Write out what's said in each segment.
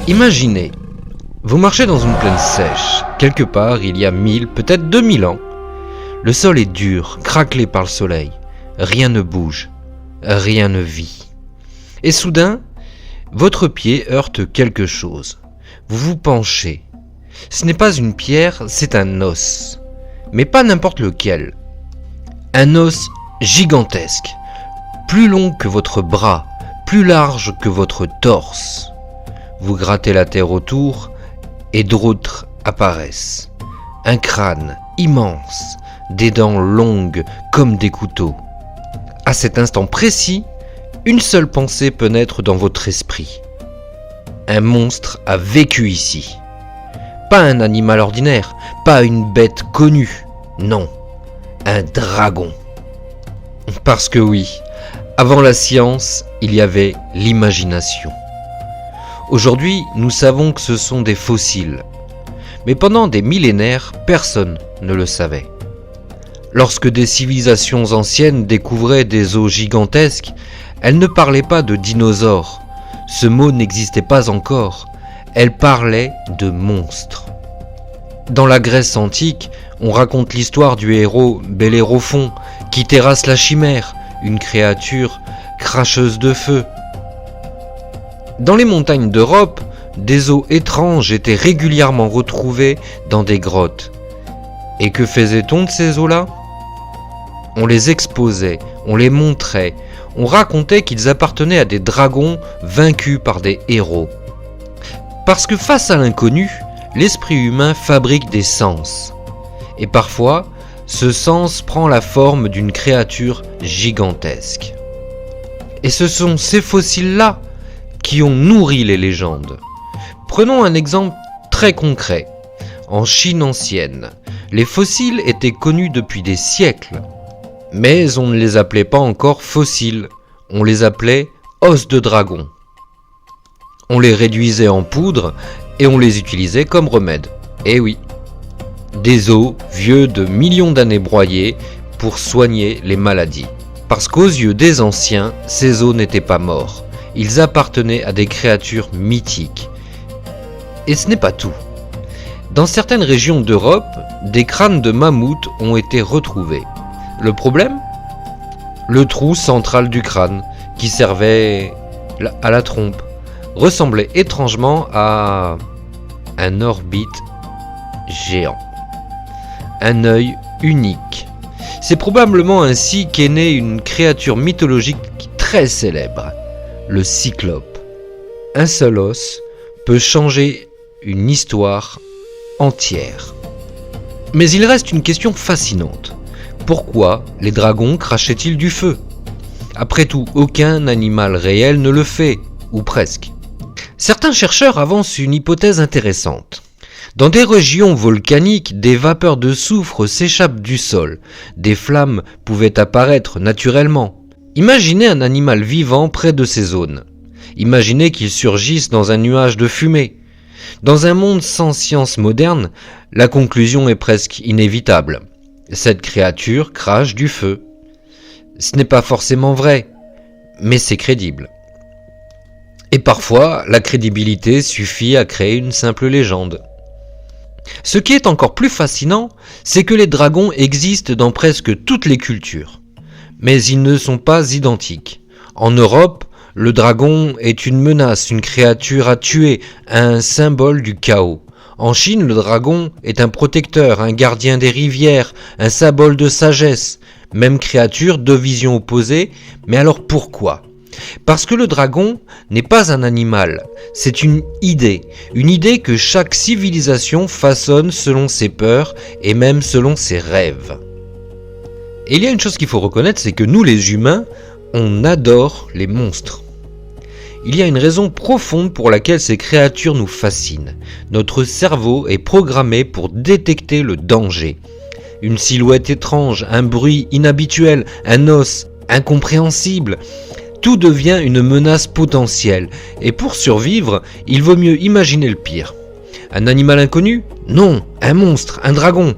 Imaginez, vous marchez dans une plaine sèche, quelque part il y a 1000, peut-être 2000 ans. Le sol est dur, craquelé par le soleil. Rien ne bouge, rien ne vit. Et soudain, votre pied heurte quelque chose. Vous vous penchez. Ce n'est pas une pierre, c'est un os. Mais pas n'importe lequel. Un os gigantesque, plus long que votre bras, plus large que votre torse. Vous grattez la terre autour et d'autres apparaissent. Un crâne immense, des dents longues comme des couteaux. À cet instant précis, une seule pensée peut naître dans votre esprit. Un monstre a vécu ici. Pas un animal ordinaire, pas une bête connue, non, un dragon. Parce que oui, avant la science, il y avait l'imagination. Aujourd'hui, nous savons que ce sont des fossiles. Mais pendant des millénaires, personne ne le savait. Lorsque des civilisations anciennes découvraient des os gigantesques, elles ne parlaient pas de dinosaures. Ce mot n'existait pas encore. Elles parlaient de monstres. Dans la Grèce antique, on raconte l'histoire du héros Bellérophon qui terrasse la chimère, une créature cracheuse de feu. Dans les montagnes d'Europe, des os étranges étaient régulièrement retrouvés dans des grottes. Et que faisait-on de ces os-là ? On les exposait, on les montrait, on racontait qu'ils appartenaient à des dragons vaincus par des héros. Parce que face à l'inconnu, l'esprit humain fabrique des sens. Et parfois, ce sens prend la forme d'une créature gigantesque. Et ce sont ces fossiles-là qui ont nourri les légendes. Prenons un exemple très concret. En Chine ancienne, les fossiles étaient connus depuis des siècles. Mais on ne les appelait pas encore fossiles, on les appelait os de dragon. On les réduisait en poudre et on les utilisait comme remède. Eh oui, des os vieux de millions d'années broyés pour soigner les maladies. Parce qu'aux yeux des anciens, ces os n'étaient pas morts. Ils appartenaient à des créatures mythiques. Et ce n'est pas tout. Dans certaines régions d'Europe, des crânes de mammouth ont été retrouvés. Le problème ? Le trou central du crâne, qui servait à la trompe, ressemblait étrangement à un orbite géant. Un œil unique. C'est probablement ainsi qu'est née une créature mythologique très célèbre, le cyclope. Un seul os peut changer une histoire entière. Mais il reste une question fascinante. Pourquoi les dragons crachaient-ils du feu ? Après tout, aucun animal réel ne le fait, ou presque. Certains chercheurs avancent une hypothèse intéressante. Dans des régions volcaniques, des vapeurs de soufre s'échappent du sol. Des flammes pouvaient apparaître naturellement. Imaginez un animal vivant près de ces zones. Imaginez qu'il surgisse dans un nuage de fumée. Dans un monde sans science moderne, la conclusion est presque inévitable. Cette créature crache du feu. Ce n'est pas forcément vrai, mais c'est crédible. Et parfois, la crédibilité suffit à créer une simple légende. Ce qui est encore plus fascinant, c'est que les dragons existent dans presque toutes les cultures. Mais ils ne sont pas identiques. En Europe, le dragon est une menace, une créature à tuer, un symbole du chaos. En Chine, le dragon est un protecteur, un gardien des rivières, un symbole de sagesse. Même créature, deux visions opposées, mais alors pourquoi ? Parce que le dragon n'est pas un animal, c'est une idée que chaque civilisation façonne selon ses peurs et même selon ses rêves. Et il y a une chose qu'il faut reconnaître, c'est que nous les humains, on adore les monstres. Il y a une raison profonde pour laquelle ces créatures nous fascinent. Notre cerveau est programmé pour détecter le danger. Une silhouette étrange, un bruit inhabituel, un os incompréhensible, tout devient une menace potentielle. Et pour survivre, il vaut mieux imaginer le pire. Un animal inconnu ? Non, un monstre, un dragon.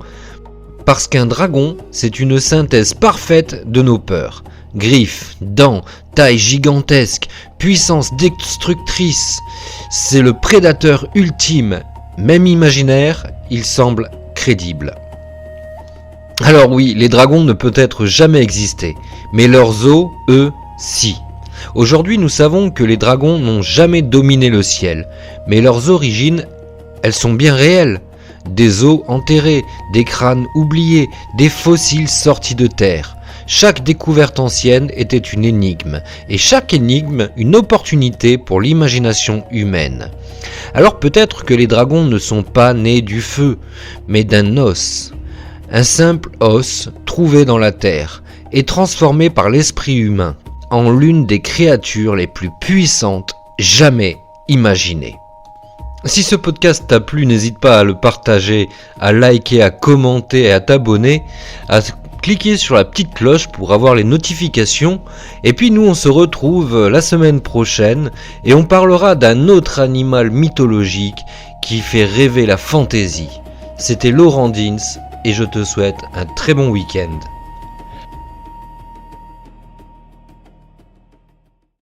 Parce qu'un dragon, c'est une synthèse parfaite de nos peurs. Griffes, dents, taille gigantesque, puissance destructrice. C'est le prédateur ultime. Même imaginaire, il semble crédible. Alors oui, les dragons ne peuvent être jamais exister, mais leurs os, eux, si. Aujourd'hui, nous savons que les dragons n'ont jamais dominé le ciel, mais leurs origines, elles sont bien réelles. Des os enterrés, des crânes oubliés, des fossiles sortis de terre. Chaque découverte ancienne était une énigme, et chaque énigme une opportunité pour l'imagination humaine. Alors peut-être que les dragons ne sont pas nés du feu, mais d'un os. Un simple os trouvé dans la terre et transformé par l'esprit humain en l'une des créatures les plus puissantes jamais imaginées. Si ce podcast t'a plu, n'hésite pas à le partager, à liker, à commenter et à t'abonner, à cliquer sur la petite cloche pour avoir les notifications. Et puis nous on se retrouve la semaine prochaine et on parlera d'un autre animal mythologique qui fait rêver la fantaisie. C'était Laurent Dins et je te souhaite un très bon week-end.